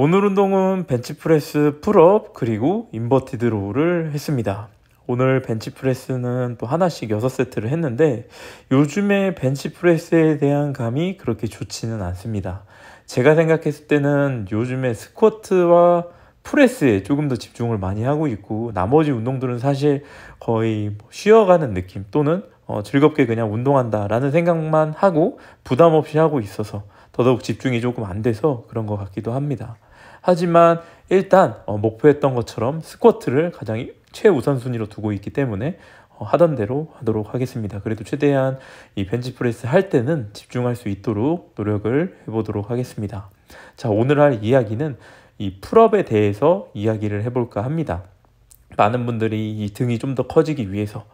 오늘 운동은 벤치프레스 풀업 그리고 인버티드 로우를 했습니다. 오늘 벤치프레스는 또 하나씩 6세트를 했는데 요즘에 벤치프레스에 대한 감이 그렇게 좋지는 않습니다. 제가 생각했을 때는 요즘에 스쿼트와 프레스에 조금 더 집중을 많이 하고 있고 나머지 운동들은 사실 거의 쉬어가는 느낌 또는 즐겁게 그냥 운동한다라는 생각만 하고 부담 없이 하고 있어서 더더욱 집중이 조금 안 돼서 그런 것 같기도 합니다. 하지만 일단 목표했던 것처럼 스쿼트를 가장 최우선순위로 두고 있기 때문에 하던 대로 하도록 하겠습니다. 그래도 최대한 이 벤치프레스 할 때는 집중할 수 있도록 노력을 해보도록 하겠습니다. 자, 오늘 할 이야기는 이 풀업에 대해서 이야기를 해볼까 합니다. 많은 분들이 이 등이 좀 더 커지기 위해서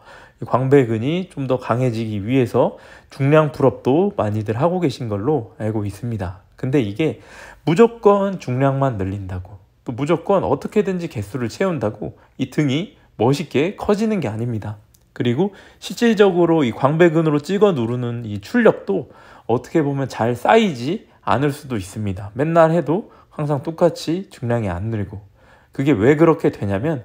광배근이 좀 더 강해지기 위해서 중량 풀업도 많이들 하고 계신 걸로 알고 있습니다. 근데 이게 무조건 중량만 늘린다고 또 무조건 어떻게든지 개수를 채운다고 이 등이 멋있게 커지는 게 아닙니다. 그리고 실질적으로 이 광배근으로 찍어 누르는 이 출력도 어떻게 보면 잘 쌓이지 않을 수도 있습니다. 맨날 해도 항상 똑같이 중량이 안 늘고 그게 왜 그렇게 되냐면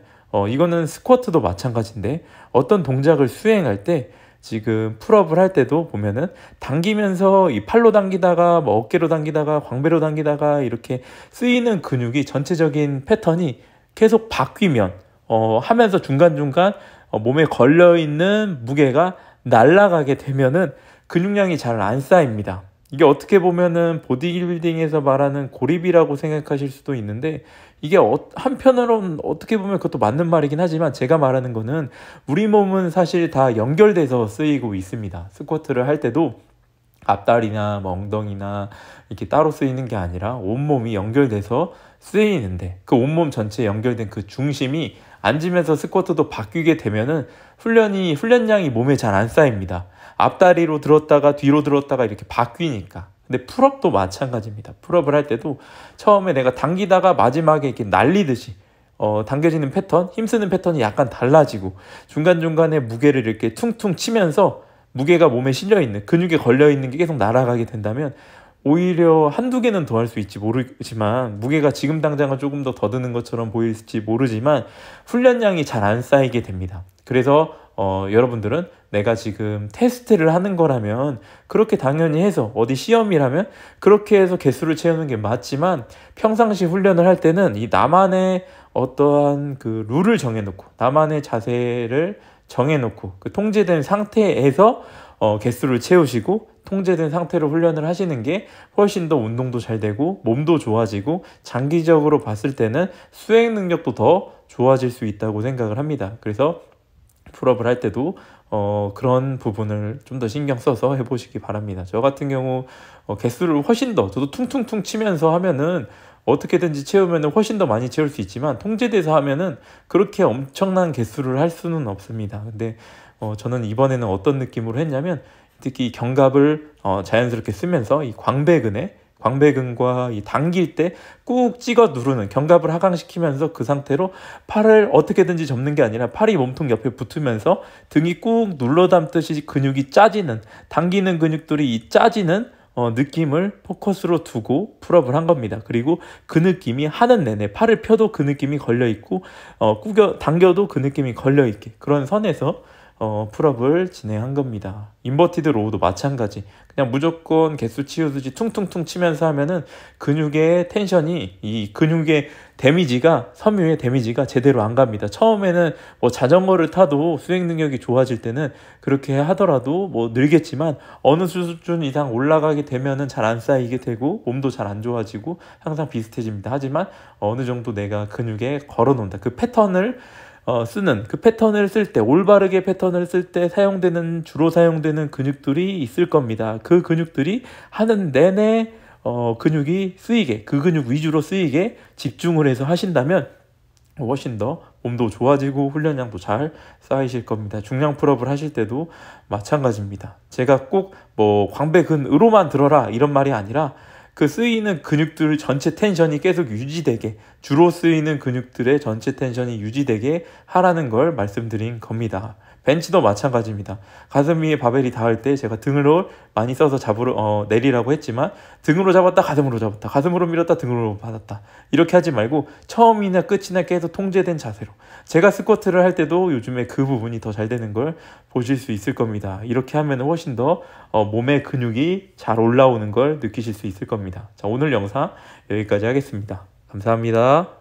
이거는 스쿼트도 마찬가지인데 어떤 동작을 수행할 때 지금 풀업을 할 때도 보면은 당기면서 이 팔로 당기다가 뭐 어깨로 당기다가 광배로 당기다가 이렇게 쓰이는 근육이 전체적인 패턴이 계속 바뀌면 하면서 중간중간 몸에 걸려있는 무게가 날아가게 되면은 근육량이 잘 안 쌓입니다. 이게 어떻게 보면은 보디빌딩에서 말하는 고립이라고 생각하실 수도 있는데 이게 한편으로는 어떻게 보면 그것도 맞는 말이긴 하지만 제가 말하는 거는 우리 몸은 사실 다 연결돼서 쓰이고 있습니다. 스쿼트를 할 때도 앞다리나 뭐 엉덩이나 이렇게 따로 쓰이는 게 아니라 온몸이 연결돼서 쓰이는데 그 온몸 전체에 연결된 그 중심이 앉으면서 스쿼트도 바뀌게 되면은 훈련량이 몸에 잘 안 쌓입니다. 앞다리로 들었다가 뒤로 들었다가 이렇게 바뀌니까. 근데 풀업도 마찬가지입니다. 풀업을 할 때도 처음에 내가 당기다가 마지막에 이렇게 날리듯이 당겨지는 패턴, 힘쓰는 패턴이 약간 달라지고 중간중간에 무게를 이렇게 퉁퉁 치면서 무게가 몸에 실려있는 근육에 걸려있는 게 계속 날아가게 된다면 오히려 한두 개는 더 할 수 있지 모르지만 무게가 지금 당장은 조금 더 드는 것처럼 보일지 모르지만 훈련량이 잘 안 쌓이게 됩니다. 그래서 여러분들은 내가 지금 테스트를 하는 거라면 그렇게 당연히 해서 어디 시험이라면 그렇게 해서 개수를 채우는 게 맞지만 평상시 훈련을 할 때는 이 나만의 어떠한 그 룰을 정해놓고 나만의 자세를 정해놓고 그 통제된 상태에서 개수를 채우시고 통제된 상태로 훈련을 하시는 게 훨씬 더 운동도 잘 되고 몸도 좋아지고 장기적으로 봤을 때는 수행 능력도 더 좋아질 수 있다고 생각을 합니다. 그래서 풀업을 할 때도 그런 부분을 좀 더 신경 써서 해보시기 바랍니다. 저 같은 경우 개수를 훨씬 더 저도 퉁퉁퉁 치면서 하면은 어떻게든지 채우면 훨씬 더 많이 채울 수 있지만 통제돼서 하면은 그렇게 엄청난 개수를 할 수는 없습니다. 근데 저는 이번에는 어떤 느낌으로 했냐면 특히 견갑을 자연스럽게 쓰면서 이 광배근과 이 당길 때 꾹 찍어 누르는 견갑을 하강시키면서 그 상태로 팔을 어떻게든지 접는 게 아니라 팔이 몸통 옆에 붙으면서 등이 꾹 눌러 담듯이 근육이 짜지는 당기는 근육들이 이 짜지는 느낌을 포커스로 두고 풀업을 한 겁니다. 그리고 그 느낌이 하는 내내 팔을 펴도 그 느낌이 걸려 있고 당겨도 그 느낌이 걸려 있게 그런 선에서 풀업을 진행한 겁니다. 인버티드 로우도 마찬가지. 그냥 무조건 개수 치우듯이 퉁퉁퉁 치면서 하면은 근육의 텐션이 이 근육의 데미지가 섬유의 데미지가 제대로 안 갑니다. 처음에는 뭐 자전거를 타도 수행 능력이 좋아질 때는 그렇게 하더라도 뭐 늘겠지만 어느 수준 이상 올라가게 되면은 잘 안 쌓이게 되고 몸도 잘 안 좋아지고 항상 비슷해집니다. 하지만 어느 정도 내가 근육에 걸어 놓는다. 그 패턴을 그 패턴을 쓸 때 올바르게 패턴을 쓸 때 주로 사용되는 근육들이 있을 겁니다. 그 근육들이 하는 내내 근육이 쓰이게 그 근육 위주로 쓰이게 집중을 해서 하신다면 훨씬 더 몸도 좋아지고 훈련량도 잘 쌓이실 겁니다. 중량 풀업을 하실 때도 마찬가지입니다. 제가 꼭 뭐 광배근으로만 들어라 이런 말이 아니라 그 쓰이는 근육들 전체 텐션이 계속 유지되게 주로 쓰이는 근육들의 전체 텐션이 유지되게 하라는 걸 말씀드린 겁니다. 벤치도 마찬가지입니다. 가슴 위에 바벨이 닿을 때 제가 등으로 많이 써서 내리라고 했지만 등으로 잡았다 가슴으로 잡았다 가슴으로 밀었다 등으로 받았다 이렇게 하지 말고 처음이나 끝이나 계속 통제된 자세로 제가 스쿼트를 할 때도 요즘에 그 부분이 더 잘 되는 걸 보실 수 있을 겁니다. 이렇게 하면 훨씬 더 몸의 근육이 잘 올라오는 걸 느끼실 수 있을 겁니다. 자, 오늘 영상 여기까지 하겠습니다. 감사합니다.